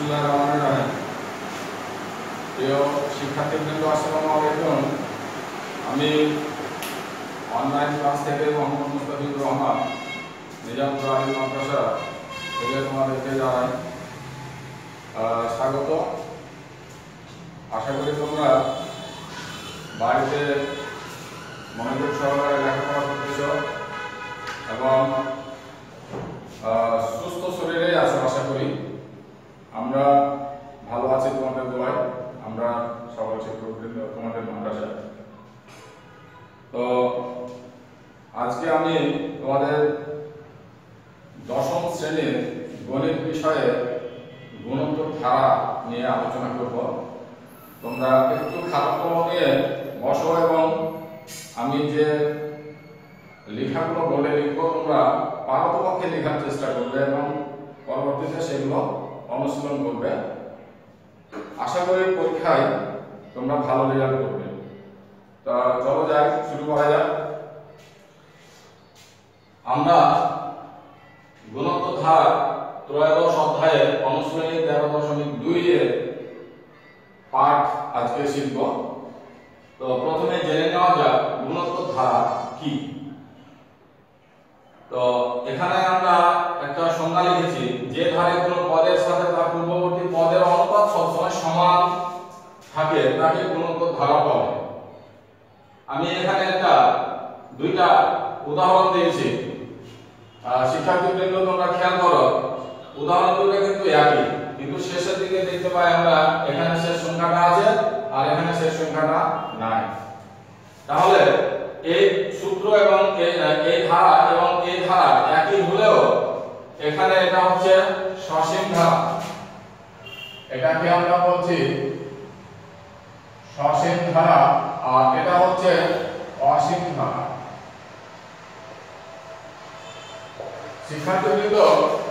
বিসমিল্লাহির রহমানির রহিম। প্রিয় শিক্ষার্থীবৃন্দ, আসসালামু আলাইকুম। আমি অনলাইন ক্লাস থেকে মোহাম্মদ মুস্তাফিজুর রহমান নিজামপুর আলী মাদ্রাসা থেকে তোমাদেরকে জানাই স্বাগত। আশা করি তোমরা বাড়িতে মনোযোগ সহকারে লেখাপড়া করতেছ এবং সুস্থ শরীরে আছো। আশা করি আমরা ভালো আছি তোমাদের দোয়ায়। আমরা সকল শিক্ষকবৃন্দ তোমাদের মাদ্রাসা। তো আজকে আমি তোমাদের দশম শ্রেণীর গণিত বিষয়ে গুণোত্তর ধারা নিয়ে আলোচনা করব। তোমরা একটু খাতা নিয়ে বসো এবং আমি যে লেখাগুলো বলে লিখবো তোমরা পারতপক্ষে লেখার চেষ্টা করবে এবং পরবর্তীতে সেগুলো অনুশীলন করবে। আশা করি পরীক্ষায় তোমরা ভালো রেজাল্ট করবে। তা চলো যাক, শুরু করা যাক। আমরা গুণোত্তর ধারা ত্রয়োদশ অধ্যায়ে অনুশীলনী 13.2 এর পাঠ আজকে শিখব। তো প্রথমে জেনে নেওয়া যাক গুণোত্তর ধারা কি। তো এখানে আমরা একটা সংজ্ঞা লিখেছি, যে ধারে কোনো পদের সাথে তার পূর্ববর্তী পদের অনুপাত সবসময় সমান থাকে তাকে গুণোত্তর ধারা বলে। আমি এখানে দুইটা উদাহরণ দিয়েছি। শিক্ষার্থীবৃন্দ তোমরা খেয়াল করো, উদাহরণ দুটো কিন্তু একই, কিন্তু শেষের দিকে দেখতে পাই আমরা এখানে শেষ সংখ্যাটা আছে আর এখানে শেষ সংখ্যাটা নাই। তাহলে এই সূত্র এবং এই ধারা এবং এই ধারা একই হলেও এখানে এটা হচ্ছে সসীম ধারা, এটাকে আমরা বলছি সসীম ধারা, আর এটা হচ্ছে অসীম ধারা। শিক্ষার্থীবৃন্দ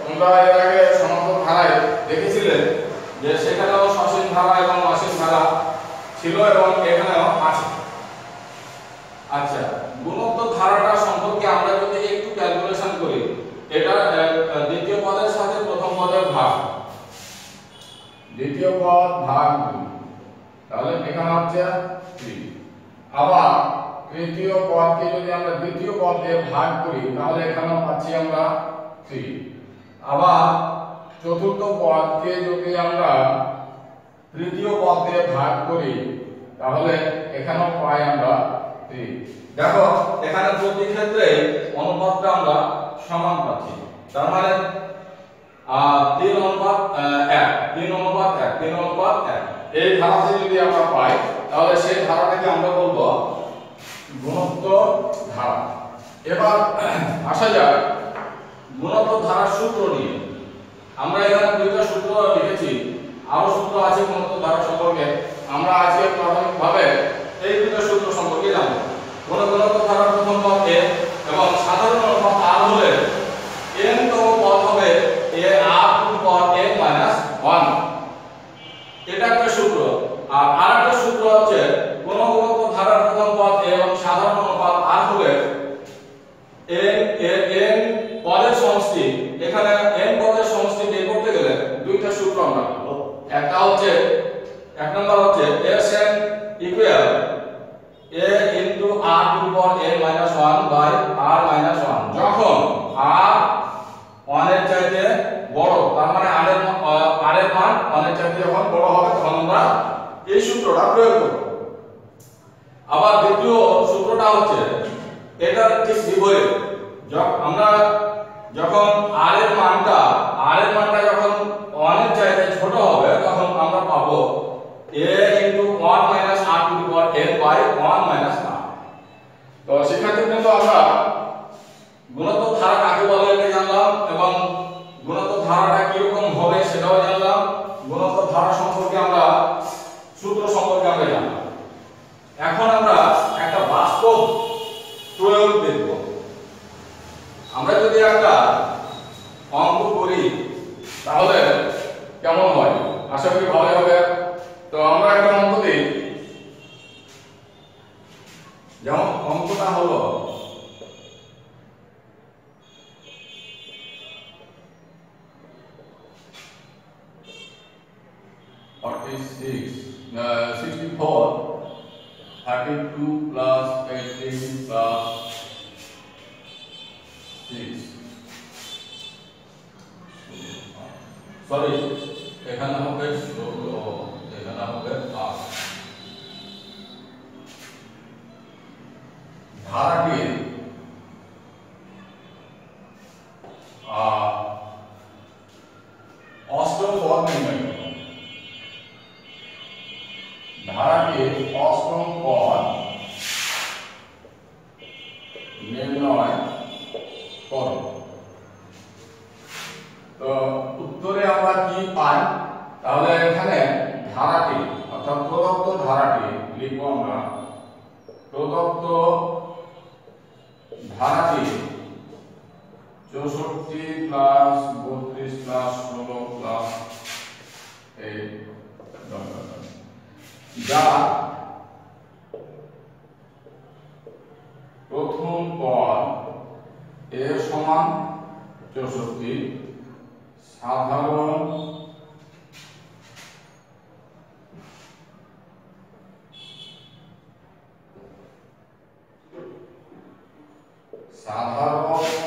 তোমরা এর আগে সমান্তর ধারায় দেখেছিলে যে সেখানেও সসীম ধারা এবং অসীম ধারা ছিল এবং এখানেও আছে। আচ্ছা, গুণোত্তর ধারাটা সম্পর্কে আমরা যদি একটু ক্যালকুলেশন করি, এটা দ্বিতীয় পদের সাথে প্রথম পদের ভাগ, দ্বিতীয় পদ ভাগ 2, তাহলে এখানে হচ্ছে 3। আবার তৃতীয় পদকে যদি আমরা দ্বিতীয় পদ দিয়ে ভাগ করি তাহলে এখানেও পাচ্ছি আমরা 3। আবার চতুর্থ পদকে যদি আমরা তৃতীয় পদ দিয়ে ভাগ করি তাহলে এখানেও পাই আমরা 3। দেখো এখানে প্রতি ক্ষেত্রে অনুপাতটা আমরা সমান পাচ্ছি, তার মানে 3:1 এই ধারাতে যদি আমরা পাই তাহলে সেই ধারাটাকে আমরা বলবো গুণোত্তর ধারা। এবার আসা যাক গুণোত্তর ধারার সূত্র নিয়ে। আমরা এখানে দুইটা সূত্র লিখেছি, আরো সূত্র আছে গুণোত্তর ধারা সম্পর্কে। আমরা আজকে প্রাথমিকভাবে এই দুটো সূত্র সম্পর্কে জানব। গুণোত্তর ধারার প্রথম পদ a এবং সাধারণ অনুপাত r হলে n তম পদ হবে a r to power n minus 1। এটা একটা সূত্র। আর আরেকটা সূত্র হচ্ছে কোন গুণোত্তর ধারার প্রথম পদ a এবং সাধারণ অনুপাত r হলে n পদের সমষ্টি। এখানে n পদের সমষ্টি বের করতে গেলে দুইটা সূত্র আমরা পাবো। একটা হচ্ছে এক নম্বর হচ্ছে Sn equal a into r to power n minus 1 by r minus 1। যখন r 1 এর চাইতে বড়, তার মানে r এর মান 1 এর চাইতে যখন বড় হবে তখন আমরা এই সূত্রটা প্রয়োগ করব। আবার দ্বিতীয় সূত্রটা হচ্ছে এটার ঠিক বিপরীত। আমরা যখন r এর মানটা যখন 1 এর চাইতে ছোট হবে তখন আমরা পাবো a into 1 minus r to the power n by 1 minus r। তো শিক্ষার্থীবৃন্দ আমরা গুণোত্তর ধারা কাকে বলে এটা জানলাম এবং গুণোত্তর ধারাটা কি রকম হবে সেটাও জানলাম। গুণোত্তর ধারা সম্পর্কে আমরা সূত্র সম্পর্কে আমরা জানলাম। এখন আমরা একটা বাস্তব প্রয়োগ দেখব। আমরা যদি একটা অঙ্ক করি তাহলে কেমন হয়, আশা করি ভালো হবে। তো আমরা একটা অঙ্ক দিই, যেমন অঙ্কটা হলো 46 64 32 plus 18 plus 6 সরি এখানে হবে 16 এখানে হবে 8 ধারাটির অষ্টম পদ নির্ণয় করুন। ধারাটির অষ্টম পদ নির্ণয় করো। তো উত্তরে আমরা কি পাই? তাহলে এখানে ধারাটি অর্থাৎ প্রদত্ত ধারাটি লিখব আমরা। প্রদত্ত ধারাটি 64 প্লাস 32 প্লাস 16 প্লাস 8 যা প্রথম পদ এর সমান 64 সাধারণ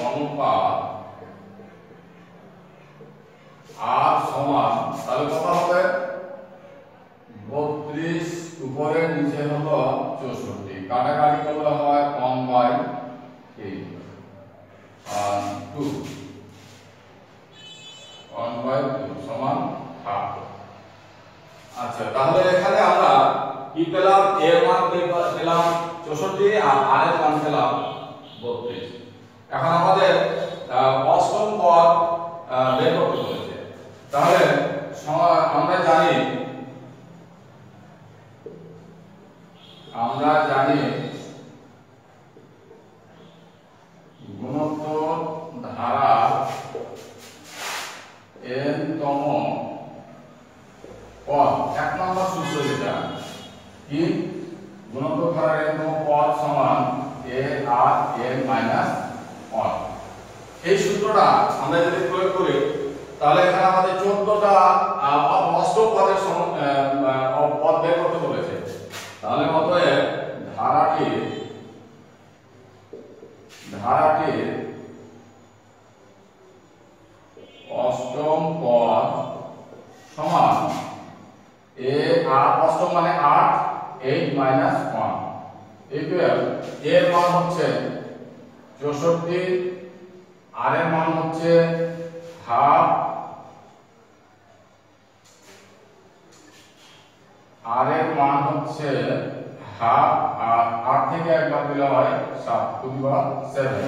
অনুপাত আর সমান তাহলে কত হবে 32 উপরে নিচে হলো 64 কাটাকাটি করলে হয় 1/8 আর 2 1/2 সমান হাফ। আচ্ছা তাহলে এখানে আমরা কি পেলাম? এর মান পেলাম 64 আর আর এর মান পেলাম 32। এখন আমাদের অষ্টম পদ বের করতে বলেছে। তাহলে আমরা জানি গুণোত্তর ধারা n তম পদ এক নম্বর সূত্র যেটা কি গুণোত্তর ধারার n তম পদ সমান a r n minus 1। এই সূত্রটা আমরা যদি প্রয়োগ করি তাহলে এখানে আমাদের 14টা অষ্টম পদের পদ বের করতে বলেছে। তাহলে অতএব ধারাটির অষ্টম পদ সমান a r অষ্টম মানে 8 8 minus 1 ইকুয়াল এর মান হচ্ছে 64 আর এর মান হচ্ছে হাফ আর এর মান হচ্ছে হাফ আর 8 থেকে একবার দিলে হয় 7 টু দি পাওয়ার 7।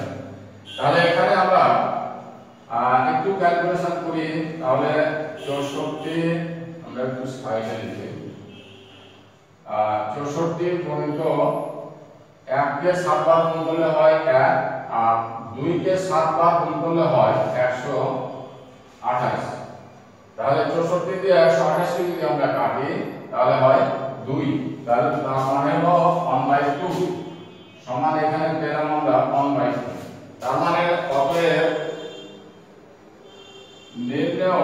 তাহলে এখানে আমরা একটু ক্যালকুলেশন করি। তাহলে 64 আমরা একটু সাইডে লিখি 64 পর্যন্ত 1 কে 7 বার গুণ করলে হয় 1 আর 2 কে 7 বার গুণ করলে হয় 128। তাহলে 64 দিয়ে 128 কে যদি আমরা কাটি তাহলে হয় 2। তাহলে তার মানে হলো 1/2 সমান এখানে পেলাম আমরা 1/2। তার মানে অতএব নির্ণেয়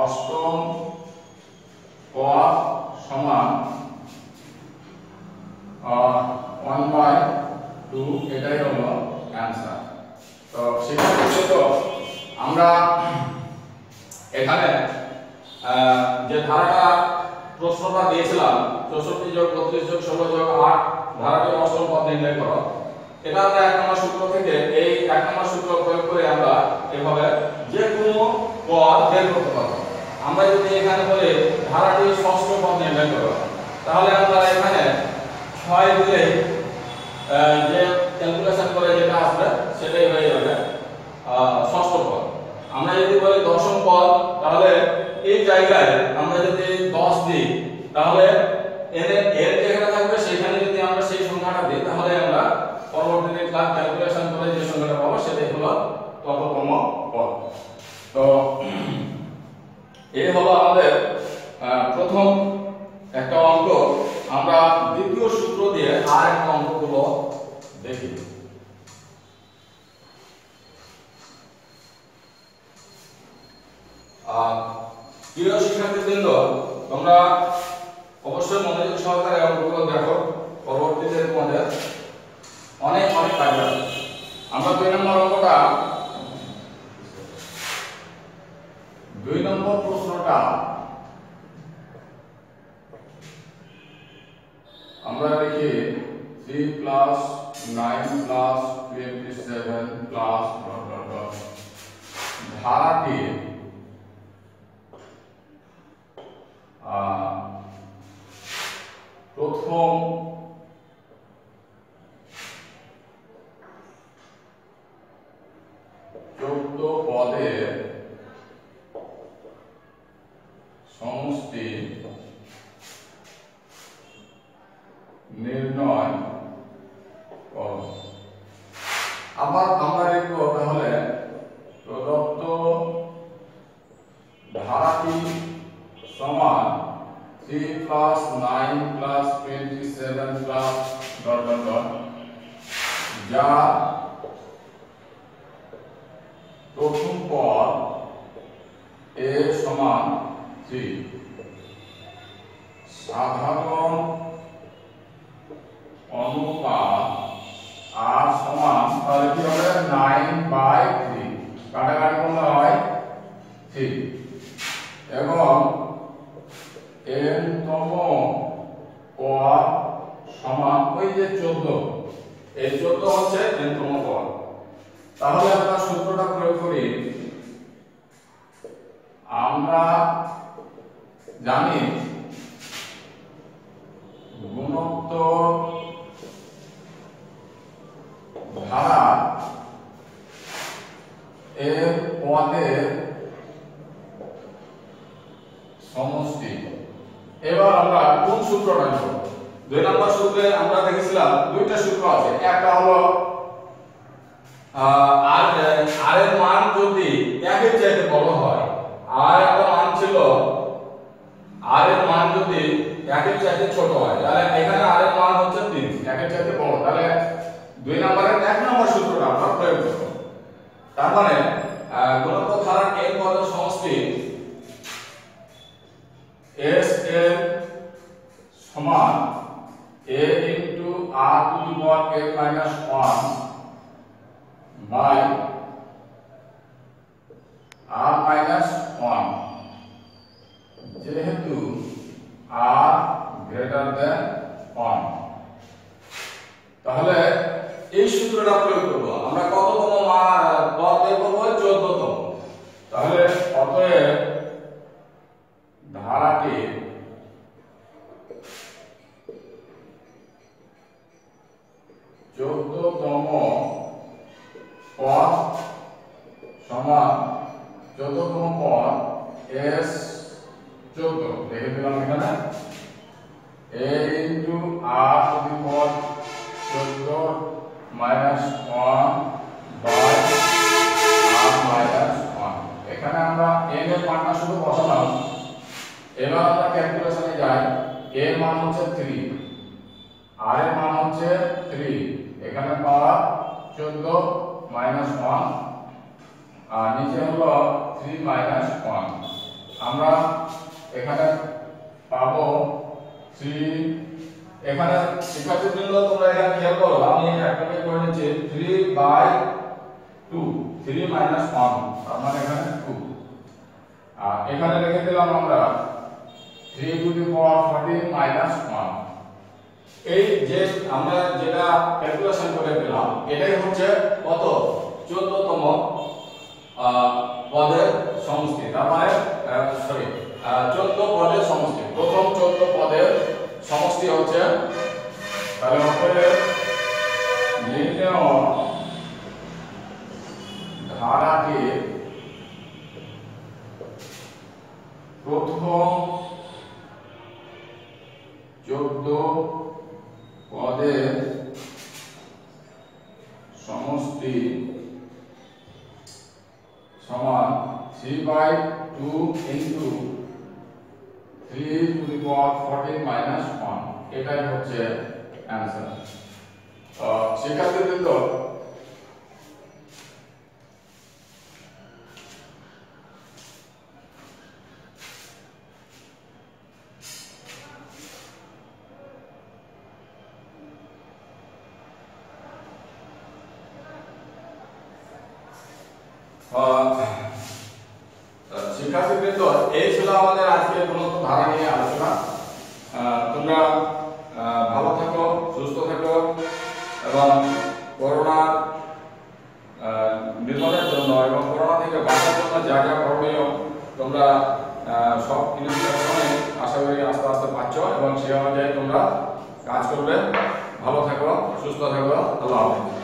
অষ্টম পদ সমান 1/2 এটাই হলো অ্যানসার। তো সেক্ষেত্রে তো আমরা এখানে যে ধারাটা প্রশ্নটা দিয়েছিলাম 64 যোগ 32 যোগ 16 যোগ 8 ধারাটির অষ্টম পদ নির্ণয় করো, এটা আমরা এক নম্বর সূত্র থেকে এই এক নম্বর সূত্র প্রয়োগ করে আমরা এভাবে যে কোনো পদ বের করতে পারবো। আমরা যদি এখানে বলি ধারাটির ষষ্ঠ পদ নির্ণয় করো তাহলে আমরা এখানে 6 দিলে যে ক্যালকুলেশন করে যেটা আসবে সেটাই হয়ে যাবে ষষ্ঠ পদ। আমরা যদি বলি দশম পদ তাহলে এই জায়গায় আমরা যদি 10 দিই তাহলে এর যেখানে থাকবে সেখানে যদি আমরা সেই সংখ্যাটা দিই তাহলে আমরা পরবর্তীতে ক্লাস ক্যালকুলেশন করে যে সংখ্যাটা পাবো সেটাই হলো তততম পদ। তো এই হলো আমাদের প্রথম একটা অঙ্ক। আমরা দ্বিতীয় সূত্র দিয়ে আর একটা অঙ্কগুলো দেখি। প্রিয় শিক্ষার্থীবৃন্দ, তোমরা অবশ্যই মনোযোগ সহকারে অঙ্কগুলো দেখো, পরবর্তীতে তোমাদের অনেক অনেক কাজ আছে। আমরা 2 নম্বর অঙ্কটা, 2 নম্বর প্রশ্নটা আমরা লিখি 3 + 9 + 27 প্লাস ধারাটি প্রথম পদের সমষ্টি নির্ণয় করো। আবার আমরা লিখব তাহলে প্রদত্ত ধারাটি সমান 3 + 9 + 27 প্লাস যা প্রথম পদ a সমান 3, সাধারণ অনুপাত r সমান, তাহলে কি হবে 9/3, কাটাকাটি করলে হয় 3, এবং n তম পদ সমান ওই যে 14, এই 14 হচ্ছে n তম পদ। তাহলে আমরা সূত্রটা প্রয়োগ করি। আমরা জানি গুণোত্তর ধারা এর পদের সমষ্টি। এবার আমরা কোন সূত্রটা নেব? 2 নম্বর সূত্রে আমরা দেখেছিলাম দুইটা সূত্র আছে। একটা হলো আর এর মান যদি 1 এর চাইতে বড় হয়, আর একটা মান ছিল আর এর মান যদি 1 এর চাইতে ছোট হয়, তাহলে এখানে আর এর মান হচ্ছে 3, 1 এর চাইতে বড়। তাহলে 2 নম্বরের 1 নম্বর সূত্রটা আমরা প্রয়োগ করব। তার মানে গুণোত্তর ধারার n পদের সমষ্টি s এর সমান a * r⁴ - 1 বাই r-1, যেহেতু r > 1। তাহলে এই সূত্রটা প্রয়োগ করব। আমরা কততম পদ বের করব? 14তম। তাহলে অতএব ধারাটি তম পদ সমান 14তম পদ s 14, লিখে দিলাম এখানে a * r⁴ - 14 1 বাই r-1। এখানে আমরা n এর মানটা শুধু বসালাম। এবার আমরা ক্যালকুলেশনে যাই। a এর মান হচ্ছে 3, r এর মান হচ্ছে 3, এখানে পাওয়ার 14 - 1, আর নিচে হলো 3 - 1। আমরা এখানে পাবো 3। এখানে শিক্ষার্থীবৃন্দ তোমরা এখানে খেয়াল করো, আমি একটা করে নিচ্ছি 3/2, 3 - 1, তার মানে এখানে 2। আর এখানে লিখে দিলাম আমরা 3⁴ - 1। এই যে আমরা যেটা ক্যালকুলেশন করে পেলাম, এটাই হচ্ছে কত? 14তম পদের সমষ্টি। তার মানে 14 পদের সমষ্টি। প্রথম 14 পদের সমষ্টি হচ্ছে, তাহলে হবে নির্ণেয় ধারাটির প্রথম 14 পদের সমষ্টি সমান 3/2 into 3⁴ - 1। এটাই হচ্ছে অ্যানসার। শিক্ষার্থীবৃন্দ, শিক্ষার্থীবৃন্দ, এই ছিল আমাদের আজকে গুণগত ধারা নিয়ে আলোচনা। তোমরা ভালো থাকো, সুস্থ থাকো এবং করোনা নির্মূলের জন্য এবং করোনা থেকে বাঁচার জন্য যা যা করণীয় তোমরা সব ইনস্ট্রাকশনে আশা করি আস্তে আস্তে পাচ্ছ এবং সেই অনুযায়ী তোমরা কাজ করবে। ভালো থাকো, সুস্থ থাকো, আল্লাহ হাফেজ।